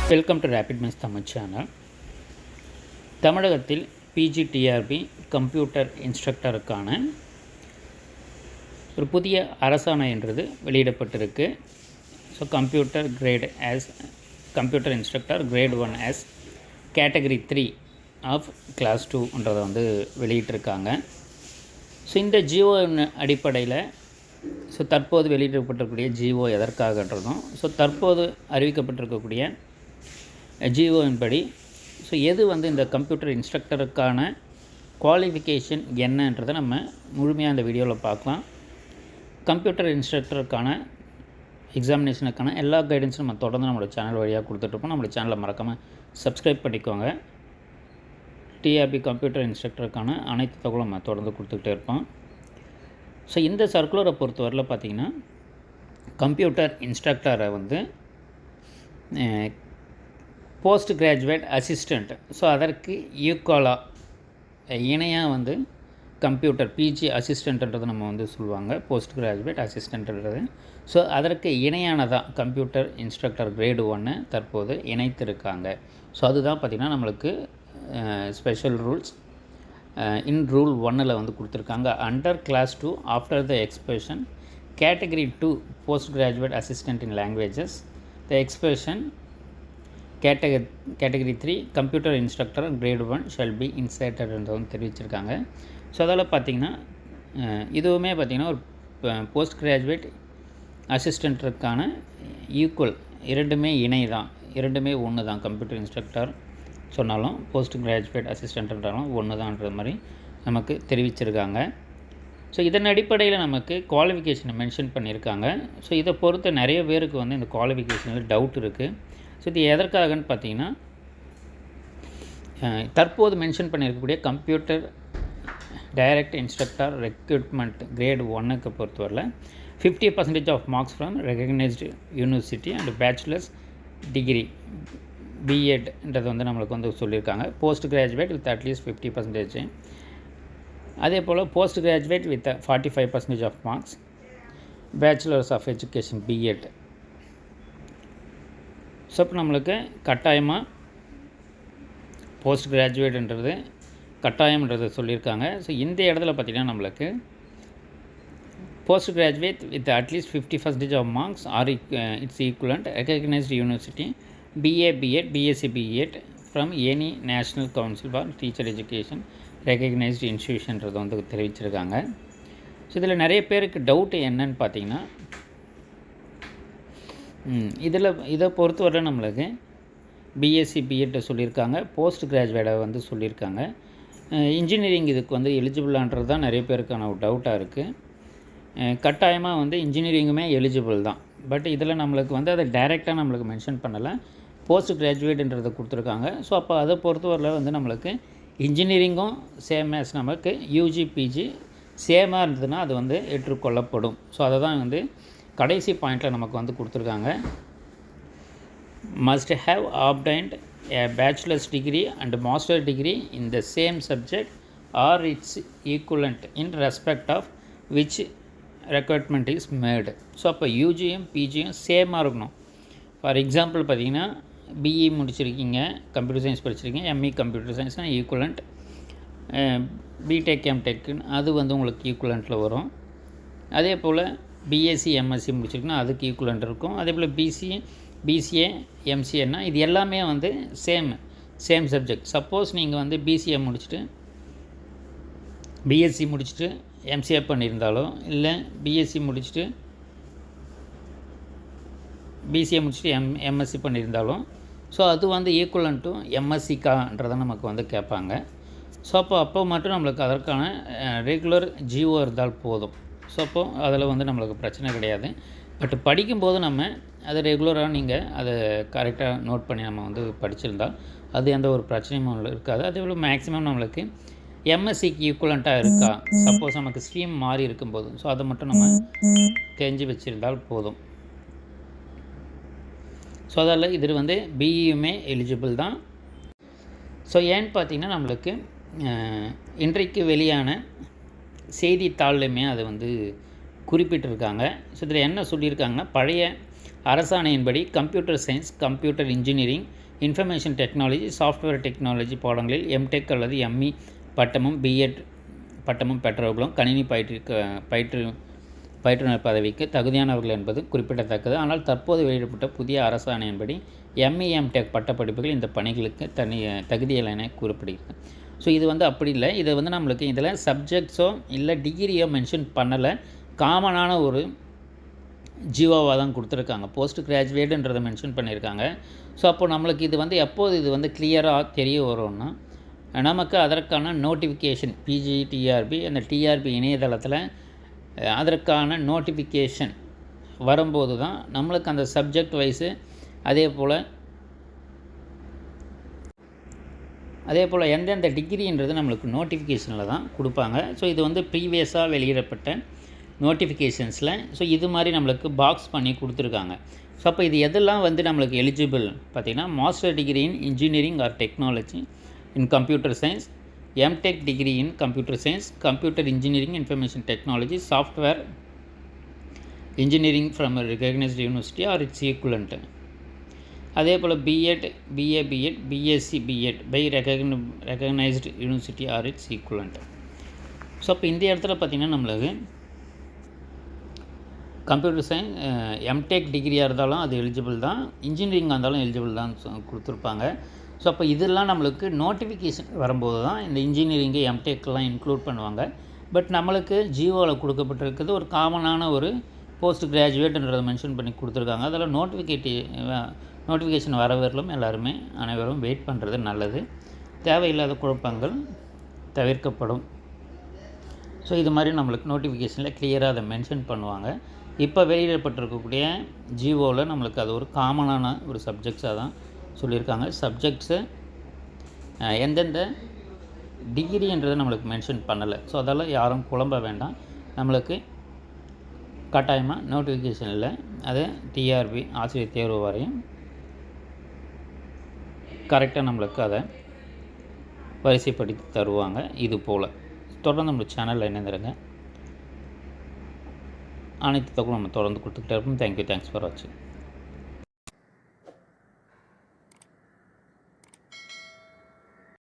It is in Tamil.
Welcome to rapid minds Tamil channel. தமிழகத்தில் பிஜிடிஆர்பி கம்ப்யூட்டர் இன்ஸ்ட்ரக்டருக்கான ஒரு புதிய அரசாணை என்றது வெளியிடப்பட்டிருக்கு. So computer instructor grade 1 as category 3 of class 2ன்றதை வந்து வெளியிட்டிருக்காங்க. ஸோ இந்த ஜிஓ அடிப்படையில் தற்போது வெளியிடப்பட்டிருக்கக்கூடிய ஜிஓ எதற்காகன்றதும் தற்போது அறிவிக்கப்பட்டிருக்கக்கூடிய ஜிஓவின் படி எது வந்து இந்த கம்ப்யூட்டர் இன்ஸ்ட்ரக்டருக்கான குவாலிஃபிகேஷன் என்னன்றதை நம்ம முழுமையாக இந்த வீடியோவில் பார்க்கலாம். கம்ப்யூட்டர் இன்ஸ்ட்ரக்டருக்கான எக்ஸாமினேஷனுக்கான எல்லா கைடன்ஸும் நம்ம தொடர்ந்து நம்மளோட சேனல் வழியாக கொடுத்துட்ருப்போம். நம்மளோட சேனலை மறக்காமல் சப்ஸ்கிரைப் பண்ணிக்கோங்க. டிஆர்பி கம்ப்யூட்டர் இன்ஸ்ட்ரக்டருக்கான அனைத்து தகவலும் நம்ம தொடர்ந்து கொடுத்துக்கிட்டே இருப்போம். இந்த சர்க்குலரை பொறுத்தவரையில் பார்த்திங்கன்னா கம்ப்யூட்டர் இன்ஸ்ட்ரக்டரை வந்து போஸ்ட் கிராஜுவேட் அசிஸ்டண்ட் அதற்கு ஈக்குவலாக இணையாக வந்து கம்ப்யூட்டர் பிஜி அசிஸ்டண்ட்ன்றது நம்ம வந்து சொல்லுவாங்க. போஸ்ட் கிராஜுவேட் அசிஸ்டண்ட்ன்றது அதற்கு இணையானதான் கம்ப்யூட்டர் இன்ஸ்ட்ரக்டர் கிரேடு 1 தற்போது இணைத்திருக்காங்க. அதுதான் பார்த்திங்கன்னா நம்மளுக்கு ஸ்பெஷல் ரூல்ஸ் இன் ரூல் 1 வந்து கொடுத்துருக்காங்க. Under class 2 after the expression category 2 post graduate assistant in languages the expression category 3 computer instructor grade 1 shall be இன்சர்ட்டட்ன்றதும் தெரிவிச்சிருக்காங்க. அதில் பார்த்திங்கன்னா இதுவுமே பார்த்திங்கன்னா ஒரு போஸ்ட் கிராஜுவேட் அசிஸ்டண்ட்டுக்கான ஈக்குவல், இரண்டுமே இணை தான், இரண்டுமே ஒன்று தான். கம்ப்யூட்டர் இன்ஸ்ட்ரக்டர் சொன்னாலும் போஸ்ட் கிராஜுவேட் அசிஸ்டண்ட்ன்றாலும் ஒன்று தான்ன்ற மாதிரி நமக்கு தெரிவிச்சிருக்காங்க. இதன் அடிப்படையில் நமக்கு குவாலிஃபிகேஷனை மென்ஷன் பண்ணியிருக்காங்க. இதை பொறுத்த நிறைய பேருக்கு வந்து இந்த குவாலிஃபிகேஷனில் டவுட் இருக்குது. இது எதற்காகன்னு பார்த்தீங்கன்னா தற்போது மென்ஷன் பண்ணியிருக்கக்கூடிய computer direct instructor recruitment grade 1க்கு பொறுத்தவரையில் 50% of marks from recognised university and bachelor's degree பிஎட்ன்றது வந்து நம்மளுக்கு வந்து சொல்லியிருக்காங்க. Post graduate with at least 50%. அதே போல் post graduate with 45% of marks bachelor's of education BEd. இப்போ நம்மளுக்கு கட்டாயமாக போஸ்ட் கிராஜுவேட்ன்றது கட்டாயம்ன்றது சொல்லியிருக்காங்க. இந்த இடத்துல பார்த்திங்கன்னா நம்மளுக்கு post graduate with at least 50% of marks or its equivalent recognised university BA BEd BSc BEd from any national council for teacher education recognised இன்ஸ்டியூஷன்றது வந்து தெரிவிச்சிருக்காங்க. இதில் நிறைய பேருக்கு டவுட்டு என்னன்னு பார்த்தீங்கன்னா இதை பொறுத்தவரை நம்மளுக்கு BSc BEd சொல்லியிருக்காங்க, போஸ்ட் கிராஜுவேட்டை வந்து சொல்லியிருக்காங்க. இன்ஜினியரிங் இதுக்கு வந்து எலிஜிபிளான்றது தான் நிறைய பேருக்கான ஒரு டவுட்டாக இருக்குது. கட்டாயமாக வந்து இன்ஜினியரிங்குமே எலிஜிபிள் தான். பட் இதில் நம்மளுக்கு வந்து அதை டைரெக்டாக நம்மளுக்கு மென்ஷன் பண்ணலை, போஸ்ட் கிராஜுவேட்ன்றதை கொடுத்துருக்காங்க. அப்போ அதை பொறுத்தவரையில் வந்து நம்மளுக்கு இன்ஜினியரிங்கும் சேம் ஆஸ் நமக்கு யூஜி பிஜி சேமாக இருந்ததுன்னா அது வந்து ஏற்றுக்கொள்ளப்படும். அதை தான் வந்து கடைசி பாயிண்டில் நமக்கு வந்து கொடுத்துருக்காங்க. must have obtained a bachelor's degree and master degree in the same subject or its equivalent in respect of which recruitment is made. அப்போ யூஜியும் பிஜியும் சேமாக இருக்கணும். ஃபார் எக்ஸாம்பிள் பார்த்திங்கன்னா பிஇ முடிச்சிருக்கீங்க, கம்ப்யூட்டர் சயின்ஸ் படிச்சிருக்கீங்க, எம்இ கம்ப்யூட்டர் சயின்ஸ்னால் ஈக்குவலண்ட், பிடெக் எம்டெக்குன்னு அது வந்து உங்களுக்கு ஈக்குவலண்ட்டில் வரும். அதே போல் பிஎஸ்சி எம்எஸ்சி முடிச்சிருக்குன்னா அதுக்கு ஈக்குவலண்ட் இருக்கும். அதே போல் பிசிஏ எம்சிஏன்னா இது எல்லாமே வந்து சேம் சப்ஜெக்ட். சப்போஸ் நீங்கள் வந்து பிசிஏ முடிச்சுட்டு பிஎஸ்சி முடிச்சுட்டு எம்சிஏ பண்ணியிருந்தாலோ, இல்லை பிஎஸ்சி முடிச்சுட்டு பிசிஏ முடிச்சுட்டு எம்எஸ்சி பண்ணியிருந்தாலும் அது வந்து ஈக்குவலண்ட் டு எம்எஸ்சிக்கான்றதை நமக்கு வந்து கேட்பாங்க. அப்போ மட்டும் நம்மளுக்கு அதற்கான ரெகுலர் ஜிஓ இருந்தால் போதும். அப்போது அதில் வந்து நம்மளுக்கு பிரச்சனை கிடையாது. பட் படிக்கும்போது நம்ம அதை ரெகுலராக நீங்கள் அதை கரெக்டாக நோட் பண்ணி நம்ம வந்து படிச்சிருந்தால் அது எந்த ஒரு பிரச்சனையும் இருக்காது. அதே போல் மேக்ஸிமம் நம்மளுக்கு எம்எஸ்சிக்கு ஈக்குவலண்ட்டாக இருக்கா, சப்போஸ் நமக்கு ஸ்ட்ரீம் மாறி இருக்கும்போது அதை மட்டும் நம்ம தெரிஞ்சு வச்சுருந்தால் போதும். அதில் இது வந்து பிஇயுமே எலிஜிபிள் தான். ஏன்னு பார்த்திங்கன்னா நம்மளுக்கு இன்றைக்கு வெளியான செய்தித்தாள்லையுமே அதை வந்து குறிப்பிட்டிருக்காங்க. ஸோ இதில் என்ன சொல்லியிருக்காங்கன்னா, பழைய அரசாணையின்படி computer science, computer engineering, information technology, software technology பாடங்களில் எம்டெக் அல்லது எம்இ பட்டமும் பிஎட் பட்டமும் பெற்றவர்களும் கணினி பயிற்றுனர் பதவிக்கு தகுதியானவர்கள் என்பது குறிப்பிடத்தக்கது. ஆனால் தற்போது வெளியிடப்பட்ட புதிய அரசாணையின்படி எம்இ எம்டெக் பட்டப்படிப்புகள் இந்த பணிகளுக்கு தகுதியில்லை என கூறப்படுகிறது. ஸோ இது அப்படி இல்லை. இதை நம்மளுக்கு இதில் சப்ஜெக்ட்ஸோ இல்லை டிகிரியோ மென்ஷன் பண்ணலை. காமனான ஒரு ஜியோவாக தான் கொடுத்துருக்காங்க. போஸ்ட் கிராஜுவேட்டுன்றதை மென்ஷன் பண்ணியிருக்காங்க. ஸோ அப்போ நம்மளுக்கு இது எப்போது இது கிளியராக தெரிய வரும்னா, நமக்கு அதற்கான நோட்டிஃபிகேஷன் பிஜிடிஆர்பி அந்த டிஆர்பி இணையதளத்தில் அதற்கான நோட்டிஃபிகேஷன் வரும்போது தான் நம்மளுக்கு அந்த சப்ஜெக்ட் வைஸு அதே போல் எந்தெந்த டிகிரின்றது நம்மளுக்கு நோட்டிஃபிகேஷனில் தான் கொடுப்பாங்க. ஸோ இது ப்ரீவியஸாக வெளியிடப்பட்ட நோட்டிஃபிகேஷன்ஸில் இது மாதிரி நம்மளுக்கு பாக்ஸ் பண்ணி கொடுத்துருக்காங்க. ஸோ அப்போ இது எதெல்லாம் நம்மளுக்கு எலிஜிபிள் பார்த்திங்கன்னா, master degree in engineering or technology in computer science, MTech degree in computer science, computer engineering, information technology, software engineering from recognised university or its equivalent. அதே போல் BEd, BA BEd, BSc BEd by recognised university or its equivalent. So அப்போ இந்த இடத்துல பார்த்திங்கன்னா நம்மளுக்கு கம்ப்யூட்டர் சயின்ஸ் எம்டெக் டிகிரியாக இருந்தாலும் அது எலிஜிபிள் தான், இன்ஜினியரிங்காக இருந்தாலும் எலிஜிபிள் தான் கொடுத்துருப்பாங்க. ஸோ அப்போ இதெல்லாம் நம்மளுக்கு நோட்டிஃபிகேஷன் வரும்போது தான் இந்த இன்ஜினியரிங்கு எம்டெக்லாம் இன்க்ளூட் பண்ணுவாங்க. பட் நம்மளுக்கு ஜியோவில் கொடுக்கப்பட்டிருக்கிறது ஒரு காமனான ஒரு போஸ்ட் கிராஜுவேட்ன்றதை மென்ஷன் பண்ணி கொடுத்துருக்காங்க. அதில் நோட்டிஃபிகேஷன் வரவர்களும் அனைவரும் வெயிட் பண்ணுறது நல்லது. தேவையில்லாத குழப்பங்கள் தவிர்க்கப்படும். ஸோ இது மாதிரி நம்மளுக்கு நோட்டிஃபிகேஷனில் கிளியராக அதை மென்ஷன் பண்ணுவாங்க. இப்போ வெளியிடப்பட்டிருக்கக்கூடிய ஜியோவில் நம்மளுக்கு அது ஒரு காமனான ஒரு சப்ஜெக்ட்ஸாக தான் சொல்லியிருக்காங்க. சப்ஜெக்ட்ஸு எந்தெந்த டிகிரின்றதை நம்மளுக்கு மென்ஷன் பண்ணலை. ஸோ அதெல்லாம் யாரும் குழம்ப வேண்டாம். நம்மளுக்கு கட்டாயமாக நோட்டிஃபிகேஷனில் அது டிஆர்பி ஆசிரியர் தேர்வு வரையும் கரெக்டாக நம்மளுக்கு அதை வரிசைப்படுத்தி தருவாங்க. இது போல் தொடர்ந்து நம்ம சேனலில் இணைந்திருங்க. அனைத்து தகவலும் நம்ம தொடர்ந்து கொடுத்துக்கிட்டே இருப்போம். தேங்க்ஸ் ஃபார் வாட்சிங்.